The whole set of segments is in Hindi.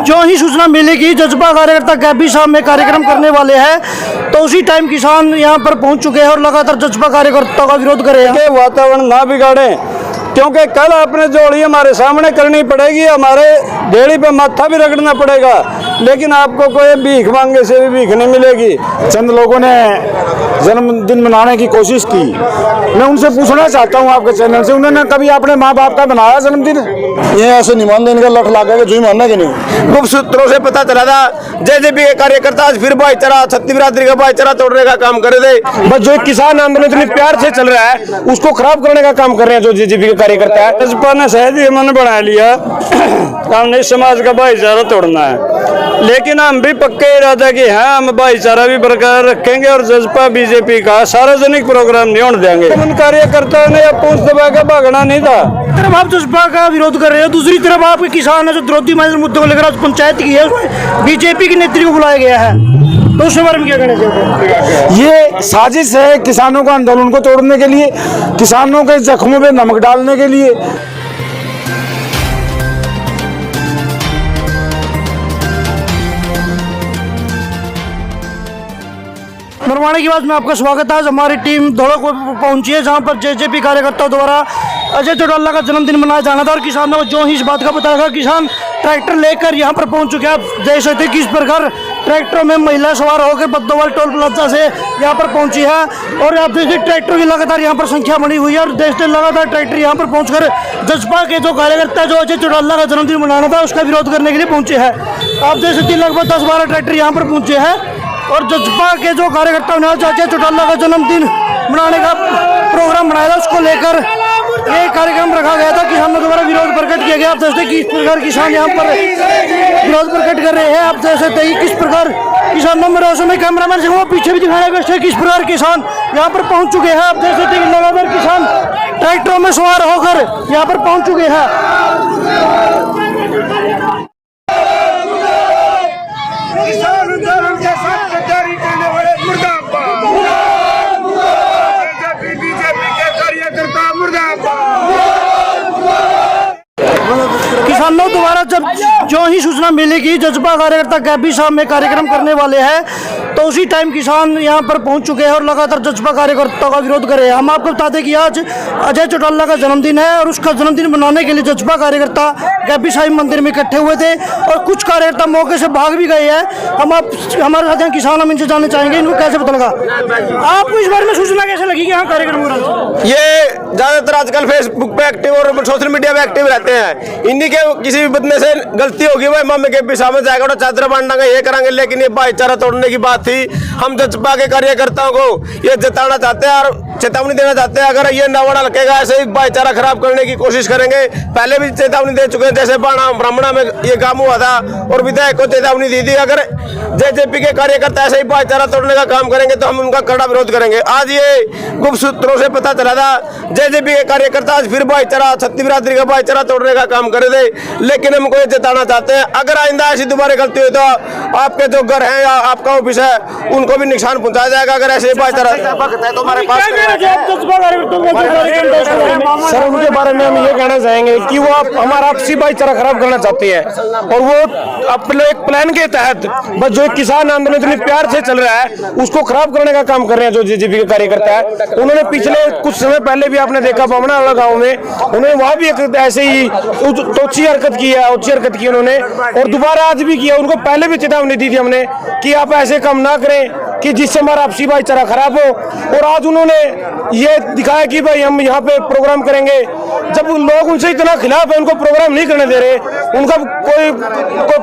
जो ही सूचना मिलेगी जज्बा कार्यकर्ता गैबी साहब में कार्यक्रम करने वाले हैं, तो उसी टाइम किसान यहाँ पर पहुँच चुके हैं और लगातार जज्बा कार्यकर्ताओं का विरोध कर रहे हैं। वातावरण ना बिगाड़े, क्योंकि कल अपने जोड़ी हमारे सामने करनी पड़ेगी, हमारे ढेड़ी पे माथा भी रगड़ना पड़ेगा, लेकिन आपको कोई भीख मांगे से भी भीख नहीं मिलेगी। चंद लोगों ने जन्मदिन मनाने की कोशिश की, मैं उनसे पूछना चाहता हूं आपके चैनल से, उन्होंने कभी अपने माँ बाप का बनाया जन्मदिन? ये ऐसे नहीं मानते, इनका लठ लागेगा जो ही मानना कि नहीं। गुप्त सूत्रों से पता चला था जेजेपी के कार्यकर्ता आज फिर भाईचारा, छत्तीस बिरादरी का भाईचारा तोड़ने का काम कर रहे थे। बस जो किसान आंदोलन इतनी प्यार से चल रहा है उसको खराब करने का काम कर रहे हैं जो जेजेपी के कार्यकर्ता है। भाजपा ने शायद ही मन बना लिया, हमने समाज का भाईचारा तोड़ना है, लेकिन हम भी पक्के इरादा कि हाँ हम भाईचारा भी बरकरार रखेंगे और जज्बा बीजेपी का सार्वजनिक प्रोग्राम नहीं होने देंगे। उन कार्यकर्ताओं ने पूंछ दबा के भागना नहीं था। तरफ आप जज्बा का विरोध कर रहे हो, दूसरी तरफ आपके किसान है जो द्रौपदी महल मुद्दों को लेकर आज पंचायत की है, उसमें बीजेपी के नेत्री को बुलाया गया है, तो उस बारे में क्या कहना चाहते हैं? ये साजिश है किसानों का आंदोलन को तोड़ने के लिए, किसानों के जख्मों में नमक डालने के लिए। मरवाने के बाद में आपका स्वागत है। आज हमारी टीम धौला को पहुंची है, जहां पर जेजेपी कार्यकर्ताओं द्वारा अजय चौटाला का जन्मदिन मनाया जाना था और किसानों को जो ही इस बात का पता लगा, किसान ट्रैक्टर लेकर यहां पर पहुंच चुके हैं। आप देख सकते हैं किस प्रकार ट्रैक्टरों में महिला सवार होकर बद्दोवाल टोल प्लाजा से यहां पर पहुंची है और आप देखिए ट्रैक्टरों की लगातार यहां पर संख्या बनी हुई है और देखते लगातार ट्रैक्टर यहां पर पहुंचकर जज्बा के जो कार्यकर्ता जो अजय चौटाला का जन्मदिन मनाना था उसका विरोध करने के लिए पहुंचे हैं। आप देख सकते हैं लगभग 10-12 ट्रैक्टर यहाँ पर पहुंचे हैं और जज्बा के जो कार्यकर्ताओं ने अजय चौटाला का जन्मदिन मनाने का प्रोग्राम बनाया था, उसको लेकर ये कार्यक्रम रखा गया था। किसानों द्वारा विरोध प्रकट किया गया। आप देखते हैं किस प्रकार किसान यहाँ पर विरोध प्रकट कर रहे हैं। आप देख सकते हैं किस प्रकार किसानों में रोशों में कैमरामैन से वो पीछे भी दिखाया गया किस प्रकार किसान यहाँ पर पहुँच चुके हैं। आप देख सकते हैं लगातार किसान ट्रैक्टरों में सवार होकर यहाँ पर पहुँच चुके हैं। किसानों द्वारा जब जो ही सूचना मिलेगी जज्बा कार्यकर्ता गैबी साहब में कार्यक्रम करने वाले हैं, तो उसी टाइम किसान यहाँ पर पहुँच चुके हैं और लगातार जज्बा कार्यकर्ताओं का विरोध कर रहे हैं। हम आपको बताते हैं कि आज अजय चौटाला का जन्मदिन है और उसका जन्मदिन मनाने के लिए जज्बा कार्यकर्ता गैबी साहिब मंदिर में इकट्ठे हुए थे और कुछ कार्यकर्ता मौके से भाग भी गए हैं। हम आप हमारे साथ हैं किसान, हम इनसे जानना चाहेंगे इनको कैसे पता लगा, आपको इस बारे में सूचना कैसे लगी कि यहाँ कार्यक्रम हो रहा है? ये ज्यादातर आजकल फेसबुक पे एक्टिव और सोशल मीडिया पे एक्टिव रहते हैं। इन्हीं के किसी भी बंदे से गलती होगी भाई मम्मी के भी सामने जाएगा और चादर बांटेंगे ये करेंगे, लेकिन ये भाईचारा तोड़ने की बात थी। हम जज्बा के कार्यकर्ताओं को ये जताना चाहते हैं और चेतावनी देना चाहते हैं, अगर ये नावड़ा लगेगा ऐसे ही भाईचारा खराब करने की कोशिश करेंगे। पहले भी चेतावनी दे चुके हैं, जैसे ब्राह्मणा में ये काम हुआ था और विधायक को चेतावनी दी थी। अगर जेजेपी के कार्यकर्ता ऐसे ही भाईचारा तोड़ने का काम करेंगे तो हम उनका कड़ा विरोध करेंगे। आज ये गुप्त सूत्रों से पता चला था जेजेपी के कार्यकर्ता आज फिर भाईचारा, छत्तीस बिरादरी का भाईचारा तोड़ने का काम कर रहे थे, लेकिन हमको ये चेताना चाहते हैं अगर आइंदा ऐसी दोबारा गलती हुई तो आपके जो घर है या आपका ऑफिस है उनको भी नुकसान पहुंचाया जाएगा। अगर ऐसे भाईचारा तो हमारे पास सर उनके बारे में हम ये कहना चाहेंगे कि वो हमारा आपसी भाईचारा खराब करना चाहते हैं और वो अपने एक प्लान के तहत बस जो किसान आंदोलन इतनी प्यार से चल रहा है उसको खराब करने का काम कर रहे हैं जो जेजेपी के कार्यकर्ता है। उन्होंने पिछले कुछ समय पहले भी आपने देखा बामना वाला गाँव में उन्होंने वहाँ भी एक ऐसे ही अच्छी हरकत की उन्होंने और दोबारा आज भी किया। उनको पहले भी चेतावनी दी थी हमने कि आप ऐसे काम ना करें कि जिससे हमारा आपसी भाईचारा खराब हो, और आज उन्होंने ये दिखाया कि भाई हम यहाँ पे प्रोग्राम करेंगे। जब लोग उनसे इतना खिलाफ है उनको प्रोग्राम नहीं करने दे रहे, उनका कोई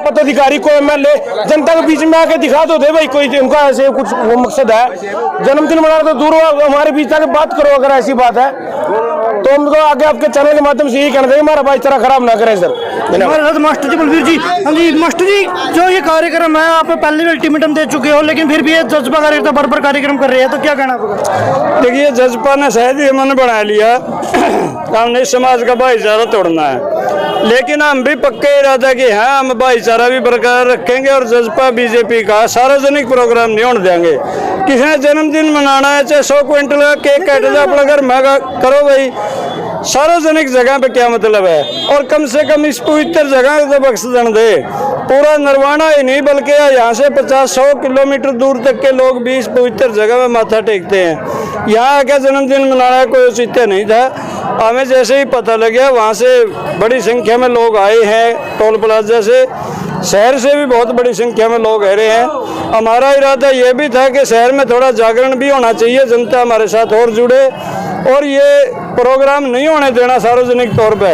पदाधिकारी कोई एमएलए जनता के बीच में आके दिखा दो दे भाई कोई उनका ऐसे कुछ मकसद है। जन्मदिन मनाना तो दूर हो, हमारे बीच आके बात करो अगर ऐसी बात है तो हमको आगे आपके चैनल के माध्यम से यही कहना चाहिए हमारा भाईचारा खराब ना करें सर। हमारे साथ मास्टर जी बलवीर जी। हाँ जी मास्टर जी, जो ये कार्यक्रम है आप पहले भी अल्टीमेटम दे चुके हो लेकिन फिर भी ये जज्बा कार्यकर्ता बराबर कार्यक्रम कर रहे हैं, तो क्या कहना आपका? देखिए जज्बा ने शायद ही मन बना लिया, हमने समाज का भाईचारा तोड़ना है, लेकिन हम भी पक्के इरादा कि हाँ हम भाईचारा भी बरकरार रखेंगे और जज्बा बीजेपी का सार्वजनिक प्रोग्राम नहीं होने देंगे। किसी ने जन्मदिन मनाना है चाहे 100 क्विंटल का केक काट दो अपना घर में करो भाई, सार्वजनिक जगह पे क्या मतलब है? और कम से कम इस पवित्र जगह तो बख्श दे। पूरा नरवाना ही नहीं बल्कि यहाँ से 50-100 किलोमीटर दूर तक के लोग भी इस पवित्र जगह में माथा टेकते हैं। यहाँ आके जन्मदिन मनाना कोई औचित्य नहीं था। हमें जैसे ही पता लगा वहाँ से बड़ी संख्या में लोग आए हैं, टोल प्लाजा से, शहर से भी बहुत बड़ी संख्या में लोग आ रहे हैं। हमारा इरादा ये भी था कि शहर में थोड़ा जागरण भी होना चाहिए, जनता हमारे साथ और जुड़े, और ये प्रोग्राम नहीं होने देना सार्वजनिक तौर पे।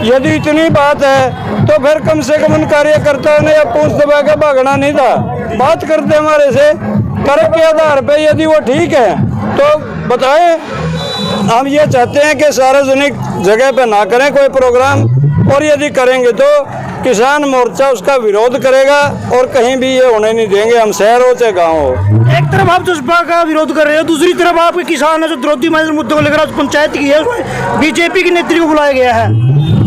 यदि इतनी बात है तो फिर कम से कम उन कार्यकर्ताओं ने पूंछ दबा के भागना नहीं था, बात करते हमारे से तर्क के आधार पे। यदि वो ठीक है तो बताएं। हम ये चाहते हैं कि सार्वजनिक जगह पे ना करें कोई प्रोग्राम, और यदि करेंगे तो किसान मोर्चा उसका विरोध करेगा और कहीं भी ये होने नहीं देंगे, हम शहर हो चाहे गाँव हो। एक तरफ आप जज्बा का विरोध कर रहे हो, दूसरी तरफ आपके किसान है जो द्रौपदी मुर्मू मुद्दे को लेकर आज पंचायत की है, उसमें बीजेपी की नेत्री को बुलाया गया है,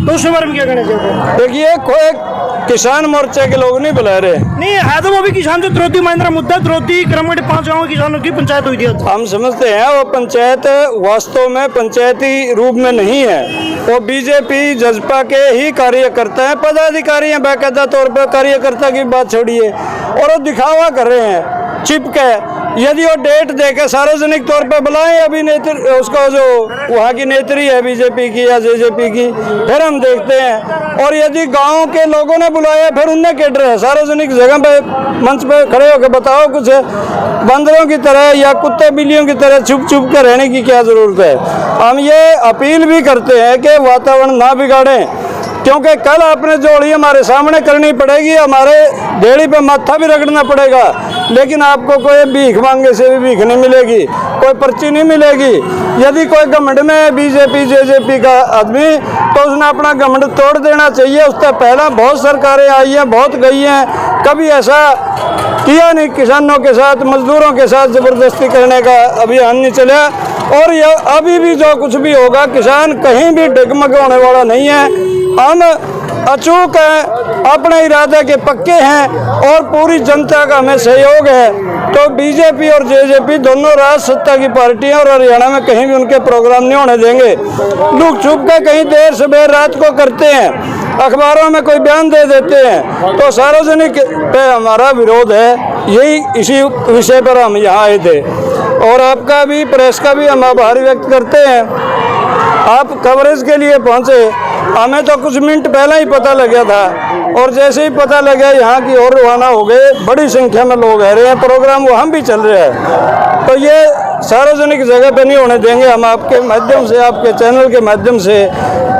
तो उसके बारे में क्या कहना चाहते हैं? देखिए, कोई किसान मोर्चा के लोग नहीं बुला रहे। नहीं है तो वो भी किसान जो द्रौपदी महिंद्रा मुद्दा, द्रौपदी क्रमगढ़ 5 गाँव के किसानों की पंचायत हुई थी। हम समझते हैं वो पंचायत वास्तव में पंचायती रूप में नहीं है, वो बीजेपी जजपा के ही कार्यकर्ता हैं, पदाधिकारी हैं, बाकायदा तौर पर कार्यकर्ता की बात छोड़िए, और वो दिखावा कर रहे हैं चिपके। यदि वो डेट देकर सार्वजनिक तौर पर बुलाएं अभी नेत्री, उसका जो वहाँ की नेत्री है बीजेपी की या जेजेपी की, फिर हम देखते हैं। और यदि गांव के लोगों ने बुलाया फिर उनने क्या डर है? सार्वजनिक जगह पे मंच पे खड़े होकर बताओ, कुछ बंदरों की तरह या कुत्ते बिल्लियों की तरह छुप छुप कर रहने की क्या ज़रूरत है? हम ये अपील भी करते हैं कि वातावरण ना बिगाड़ें, क्योंकि कल आपने जोड़ी हमारे सामने करनी पड़ेगी, हमारे डेढ़ी पे माथा भी रगड़ना पड़ेगा, लेकिन आपको कोई भीख मांगे से भी भीख नहीं मिलेगी, कोई पर्ची नहीं मिलेगी। यदि कोई घमंड में बीजेपी जेजेपी का आदमी, तो उसने अपना घमंड तोड़ देना चाहिए। उससे पहला बहुत सरकारें आई हैं, बहुत गई हैं, कभी ऐसा किया नहीं किसानों के साथ, मजदूरों के साथ ज़बरदस्ती करने का अभियान नहीं चला। और यह अभी भी जो कुछ भी होगा, किसान कहीं भी डगमग होने वाला नहीं है। हम अचूक हैं, अपने इरादे के पक्के हैं, और पूरी जनता का हमें सहयोग है। तो बीजेपी और जेजेपी दोनों राज सत्ता की पार्टियां, और हरियाणा में कहीं भी उनके प्रोग्राम नहीं होने देंगे। लुक छुप के कहीं देर सवेर रात को करते हैं, अखबारों में कोई बयान दे देते हैं, तो सार्वजनिक पे हमारा विरोध है। यही इसी विषय पर हम यहाँ आए थे, और आपका भी, प्रेस का भी हम आभार व्यक्त करते हैं। आप कवरेज के लिए पहुँचे, हमें तो कुछ मिनट पहले ही पता लग गया था, और जैसे ही पता लगा यहाँ की ओर रवाना हो गए। बड़ी संख्या में लोग आ रहे हैं, प्रोग्राम वहाँ भी चल रहा है, तो ये सार्वजनिक जगह पे नहीं होने देंगे। हम आपके माध्यम से, आपके चैनल के माध्यम से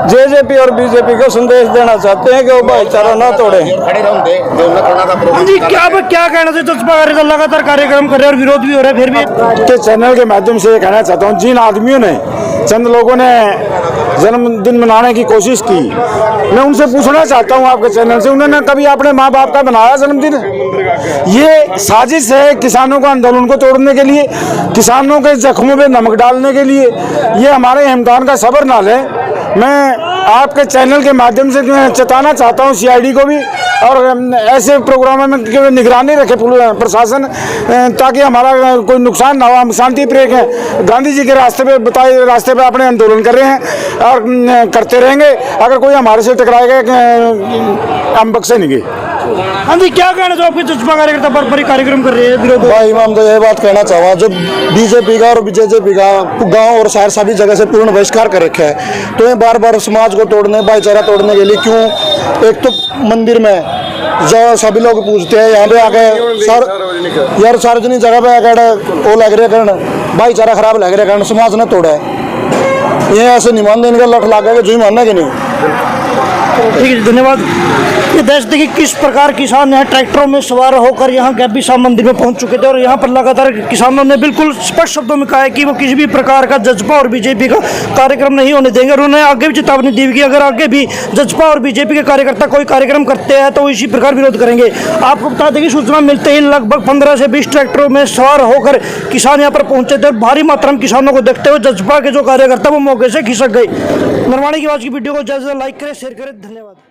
जेजेपी और बीजेपी को संदेश देना चाहते हैं कि वो भाईचारा ना तोड़ें। हाँ जी, क्या कहना चाहिए? जज्बा लगातार कार्यक्रम कर रहे हैं और विरोध भी हो रहा है, फिर भी के चैनल के माध्यम से कहना चाहता हूँ, जिन आदमियों ने, चंद लोगों ने जन्मदिन मनाने की कोशिश की, मैं उनसे पूछना चाहता हूँ आपके चैनल से, उन्होंने कभी अपने माँ बाप का मनाया जन्मदिन? ये साजिश है किसानों का आंदोलन को तोड़ने के लिए, किसानों के जख्मों पे नमक डालने के लिए। ये हमारे हिमतान का सबर नाल है। मैं आपके चैनल के माध्यम से चेताना चाहता हूँ सीआईडी को भी, और ऐसे प्रोग्रामों में निगरानी रखे प्रशासन, ताकि हमारा कोई नुकसान ना हो। हम शांति प्रिय हैं, गांधी जी के रास्ते पे बताए रास्ते पे अपने आंदोलन कर रहे हैं और करते रहेंगे। अगर कोई हमारे से टकराएगा हम बख्शे नहीं। हाँ जी, क्या कहना चाहिए? आपके जज्बा कार्यकर्ता बड़ी कार्यक्रम कर रहे हैं विरोध? भाई मैं तो ये बात कहना चाहूँगा, जो बीजेपी का और जेजेपी का गांव और शहर सभी जगह से पूर्ण बहिष्कार कर रखा है, तो ये बार बार समाज को तोड़ने, भाईचारा तोड़ने के लिए क्यों? एक तो मंदिर में जो सभी लोग पूछते हैं, यहाँ पे आके यार सार्वजनिक जगह पे आकर वो लग रहे कारण भाईचारा खराब लग रहा कारण समाज ने तोड़ा है। ये ऐसे नहीं मानते, इनका लठ लगा के जो ही मानना कि नहीं। ठीक है, धन्यवाद। ये देश देखिए किस प्रकार किसान यहाँ ट्रैक्टरों में सवार होकर यहाँ गैबी शाह मंदिर में पहुँच चुके थे, और यहाँ पर लगातार किसानों ने बिल्कुल स्पष्ट शब्दों में कहा है कि वो किसी भी प्रकार का जजपा और बीजेपी का कार्यक्रम नहीं होने देंगे। और उन्होंने आगे भी चेतावनी दी कि अगर आगे भी जजपा और बीजेपी के कार्यकर्ता कोई कार्यक्रम करते हैं तो इसी प्रकार विरोध करेंगे। आपको बता दें कि सूचना मिलते ही लगभग 15 से 20 ट्रैक्टरों में सवार होकर किसान यहाँ पर पहुँचे थे, और भारी मात्रा में किसानों को देखते हुए जजपा के जो कार्यकर्ता वो मौके से खिसक गए। नरवाणे की आवाज़ की वीडियो को ज़्यादा लाइक करें, शेयर करें। धन्यवाद।